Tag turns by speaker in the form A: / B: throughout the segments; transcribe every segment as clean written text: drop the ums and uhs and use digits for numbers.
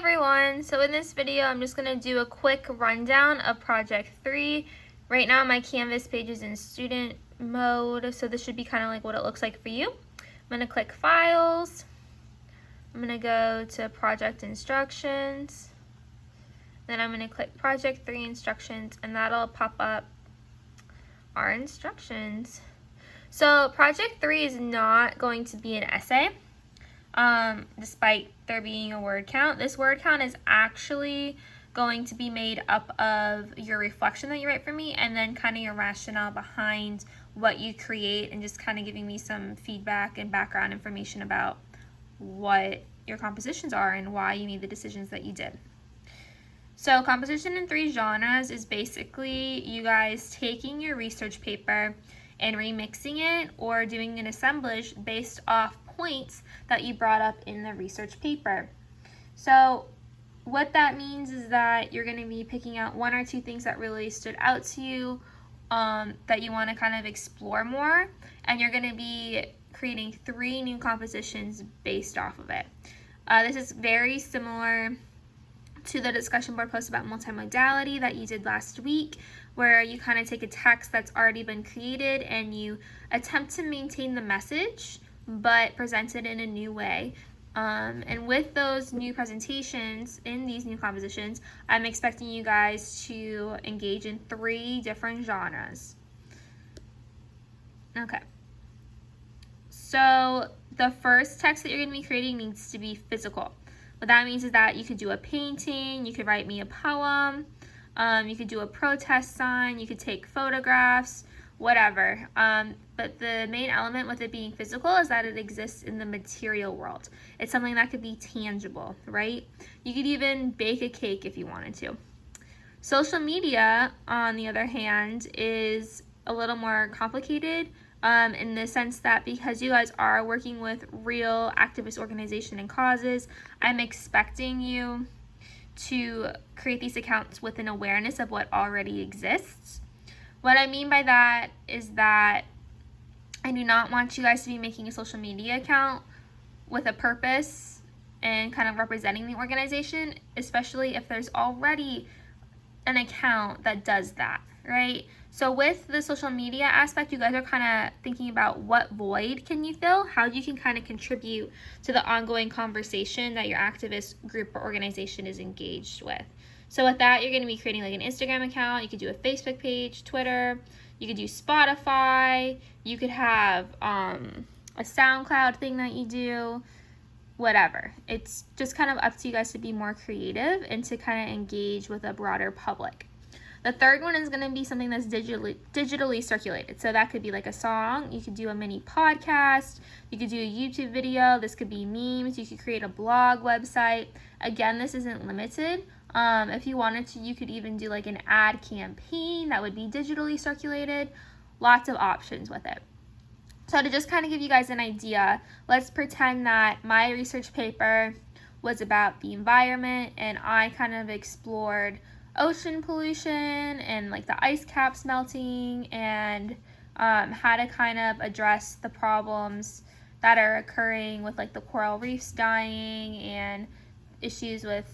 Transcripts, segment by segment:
A: everyone, so in this video I'm just going to do a quick rundown of project 3. Right now my Canvas page is in student mode, so this should be kind of like what it looks like for you. I'm going to click files, I'm going to go to project instructions, then I'm going to click project 3 instructions, and that'll pop up our instructions. So project 3 is not going to be an essay. Despite there being a word count. This word count is actually going to be made up of your reflection that you write for me and then kind of your rationale behind what you create and just kind of giving me some feedback and background information about what your compositions are and why you made the decisions that you did. So composition in 3 genres is basically you guys taking your research paper and remixing it or doing an assemblage based off points that you brought up in the research paper. So what that means is that you're going to be picking out 1 or 2 things that really stood out to you that you want to kind of explore more, and you're going to be creating 3 new compositions based off of it. This is very similar to the discussion board post about multimodality that you did last week, where you kind of take a text that's already been created and you attempt to maintain the message but present it in a new way. And with those new presentations in these new compositions, I'm expecting you guys to engage in 3 different genres. Okay. So the first text that you're going to be creating needs to be physical. What that means is that you could do a painting, you could write me a poem, you could do a protest sign, you could take photographs, whatever. But the main element with it being physical is that it exists in the material world. It's something that could be tangible, right? You could even bake a cake if you wanted to. Social media, on the other hand, is a little more complicated in the sense that because you guys are working with real activist organization and causes, I'm expecting you to create these accounts with an awareness of what already exists. What I mean by that is that I do not want you guys to be making a social media account with a purpose and kind of representing the organization, especially if there's already an account that does that, right? So with the social media aspect, you guys are kind of thinking about what void can you fill, how you can kind of contribute to the ongoing conversation that your activist group or organization is engaged with. So with that, you're going to be creating like an Instagram account. You could do a Facebook page, Twitter. You could do Spotify. You could have a SoundCloud thing that you do, whatever. It's just kind of up to you guys to be more creative and to kind of engage with a broader public. The third one is going to be something that's digitally circulated. So that could be like a song. You could do a mini podcast. You could do a YouTube video. This could be memes. You could create a blog website. Again, this isn't limited. If you wanted to, you could even do like an ad campaign that would be digitally circulated. Lots of options with it. So to just kind of give you guys an idea, let's pretend that my research paper was about the environment and I kind of explored ocean pollution and like the ice caps melting and how to kind of address the problems that are occurring with like the coral reefs dying and issues with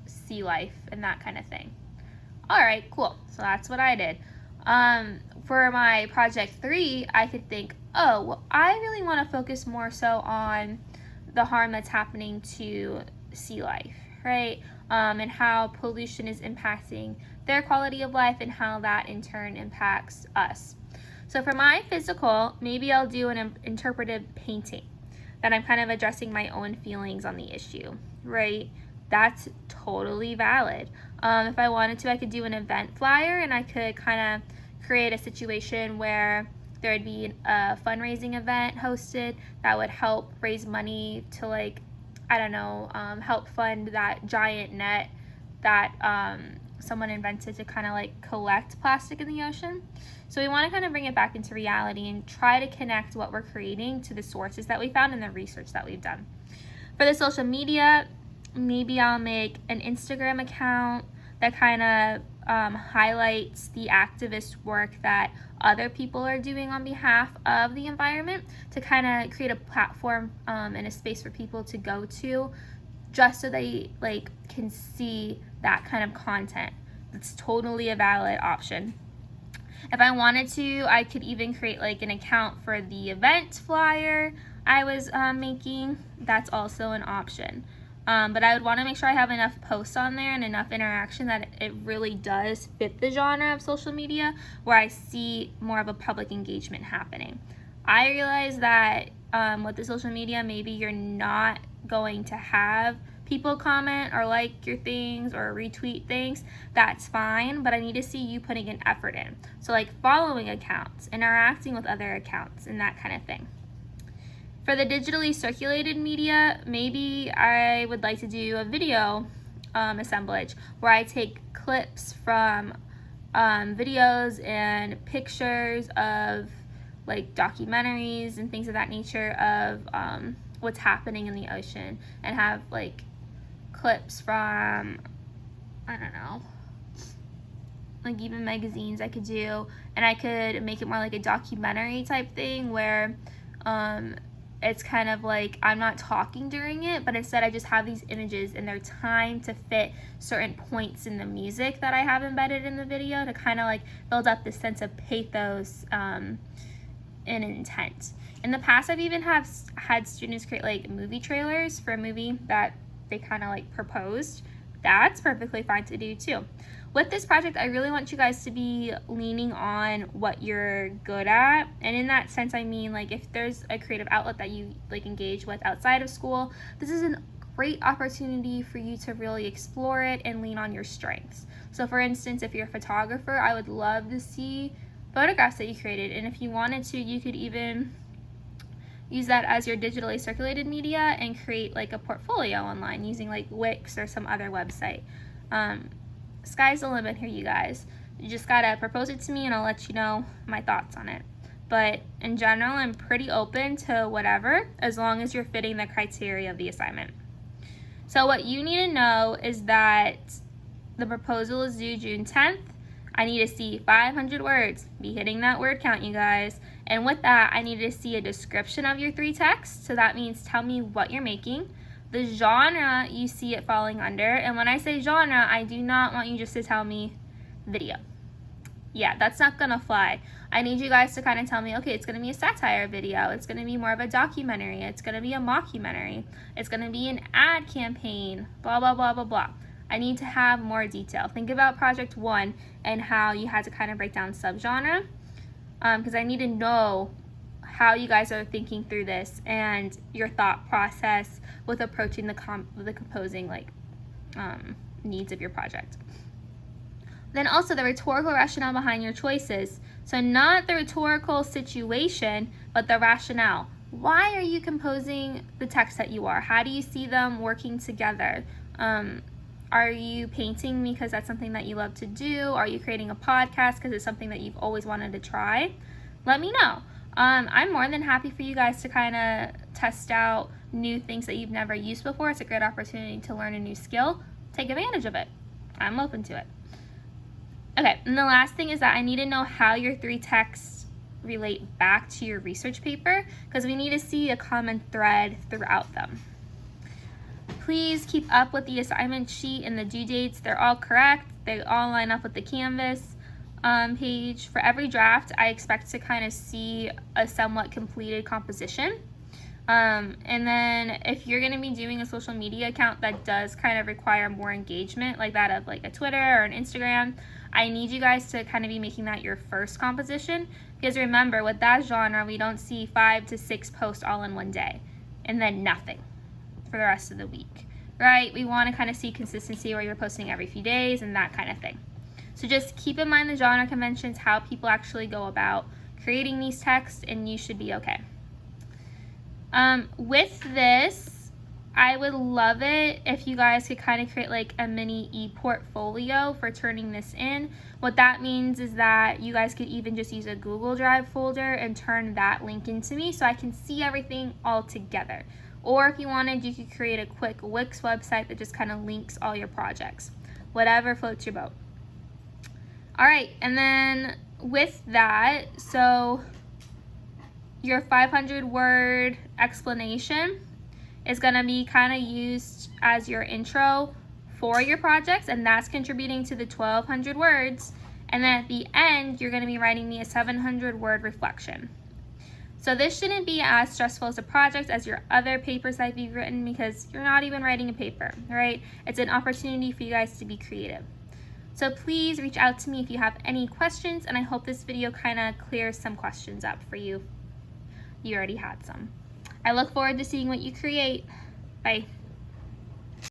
A: sea life and that kind of thing. All right, cool. So that's what I did. For my project 3, I could think, oh, well, I really want to focus more so on the harm that's happening to sea life, right? And how pollution is impacting their quality of life and how that in turn impacts us. So for my physical, maybe I'll do an interpretive painting that I'm kind of addressing my own feelings on the issue, right? That's totally valid. If I wanted to, I could do an event flyer and I could kind of create a situation where there would be a fundraising event hosted that would help raise money to like, I don't know, help fund that giant net that someone invented to kind of like collect plastic in the ocean. So we want to kind of bring it back into reality and try to connect what we're creating to the sources that we found and the research that we've done. For the social media, maybe I'll make an Instagram account that kind of highlights the activist work that other people are doing on behalf of the environment to kind of create a platform and a space for people to go to just so they like can see that kind of content. It's totally a valid option. If I wanted to, I could even create like an account for the event flyer I was making. That's also an option. But I would want to make sure I have enough posts on there and enough interaction that it really does fit the genre of social media where I see more of a public engagement happening. I realize that with the social media, maybe you're not going to have people comment or like your things or retweet things. That's fine, but I need to see you putting an effort in. So like following accounts, interacting with other accounts, and that kind of thing. For the digitally circulated media, maybe I would like to do a video assemblage where I take clips from videos and pictures of like documentaries and things of that nature of what's happening in the ocean, and have like clips from, I don't know, like even magazines I could do, and I could make it more like a documentary type thing where it's kind of like I'm not talking during it, but instead I just have these images and they're timed to fit certain points in the music that I have embedded in the video to kind of like build up this sense of pathos and intent. In the past, I've even had students create like movie trailers for a movie that they kind of like proposed. That's perfectly fine to do too. With this project, I really want you guys to be leaning on what you're good at. And in that sense, I mean, like if there's a creative outlet that you like engage with outside of school, this is a great opportunity for you to really explore it and lean on your strengths. So for instance, if you're a photographer, I would love to see photographs that you created. And if you wanted to, you could even use that as your digitally circulated media and create like a portfolio online using like Wix or some other website. Sky's the limit here, you guys. You just gotta propose it to me and I'll let you know my thoughts on it. But in general, I'm pretty open to whatever, as long as you're fitting the criteria of the assignment. So what you need to know is that the proposal is due June 10th. I need to see 500 words. Be hitting that word count, you guys. And with that, I need to see a description of your 3 texts. So that means tell me what you're making, the genre you see it falling under. And when I say genre, I do not want you just to tell me video. Yeah, that's not gonna fly. I need you guys to kind of tell me, okay, it's gonna be a satire video, it's gonna be more of a documentary, it's gonna be a mockumentary, it's gonna be an ad campaign, blah, blah, blah, blah, blah. I need to have more detail. Think about project 1 and how you had to kind of break down subgenre, because I need to know how you guys are thinking through this and your thought process with approaching the composing like needs of your project. Then also the rhetorical rationale behind your choices. So not the rhetorical situation, but the rationale. Why are you composing the text that you are? How do you see them working together? Are you painting because that's something that you love to do? Are you creating a podcast because it's something that you've always wanted to try? Let me know. I'm more than happy for you guys to kind of test out new things that you've never used before. It's a great opportunity to learn a new skill. Take advantage of it. I'm open to it. Okay, and the last thing is that I need to know how your 3 texts relate back to your research paper, because we need to see a common thread throughout them. Please keep up with the assignment sheet and the due dates. They're all correct. They all line up with the Canvas page. For every draft, I expect to kind of see a somewhat completed composition. And then if you're going to be doing a social media account that does kind of require more engagement, like that of like a Twitter or an Instagram, I need you guys to kind of be making that your first composition, because remember, with that genre, we don't see 5 to 6 posts all in one day and then nothing for the rest of the week, right? We want to kind of see consistency where you're posting every few days and that kind of thing. So just keep in mind the genre conventions, how people actually go about creating these texts, and you should be okay. With this, I would love it if you guys could kind of create like a mini e-portfolio for turning this in. What that means is that you guys could even just use a Google Drive folder and turn that link into me so I can see everything all together. Or if you wanted, you could create a quick Wix website that just kind of links all your projects. Whatever floats your boat. All right, and then with that, so your 500 word explanation, is going to be kind of used as your intro for your projects, and that's contributing to the 1,200 words. And then at the end, you're going to be writing me a 700-word reflection. So this shouldn't be as stressful as a project as your other papers that you've written, because you're not even writing a paper, right? It's an opportunity for you guys to be creative. So please reach out to me if you have any questions, and I hope this video kind of clears some questions up for you. You already had some. I look forward to seeing what you create. Bye.